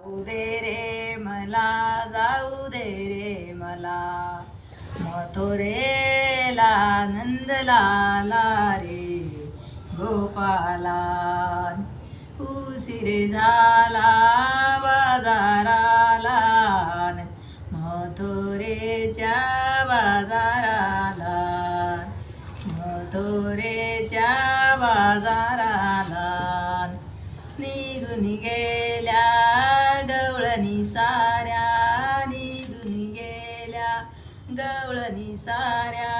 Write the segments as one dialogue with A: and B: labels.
A: जाऊ दे रे मला, जाऊ दे रे मला, मथुरेला नंद लाला रे गोपाला. उशीर झाला बाजाराला, मथुरेच्या बाजाराला, मथुरेच्या बाजाराला. निघून गेल्या गवळणी साऱ्या, निघून गेल्या गवळणी साऱ्या,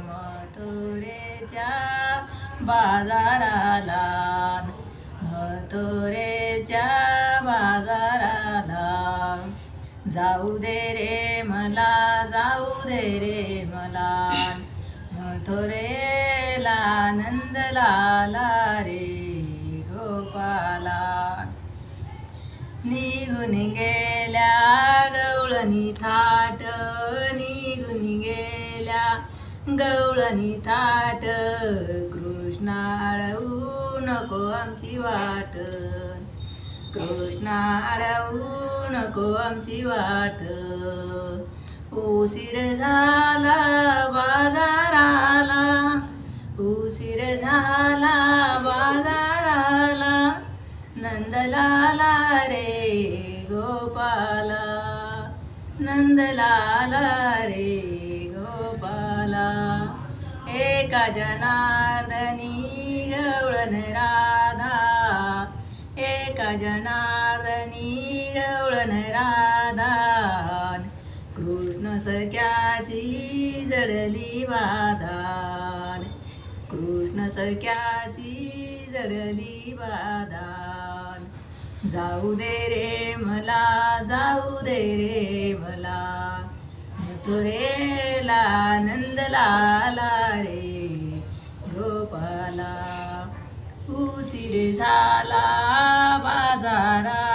A: मथुरेच्या बाजाराला, मथुरेच्या बाजाराला. जाऊ दे रे मला, जाऊ दे रे मला, मथुरेला नंद लाला रे गोपाला. निघून गेल्या गवळणी थाट, निघून गेल्या गवळणी थाट, कृष्णा अडवू नको आमची वाट, कृष्णा अडवू नको आमची वाट. उशीर झाला बाजाराला, उशीर झाला बाजाराला, नंदलाला रे गोपाला, नंदलाला रे गोपाला. एका जनार्दनी गवळण राधा, एका जनार्दनी गवळण राधा, कृष्ण सख्याची जडली बाधान, कृष्ण सख्याची जडली बाधान. जाऊ दे रे मला, जाऊ दे रे मला, मथुरेला नंद लाला रे गोपाला. उशीर झाला बाजाराला,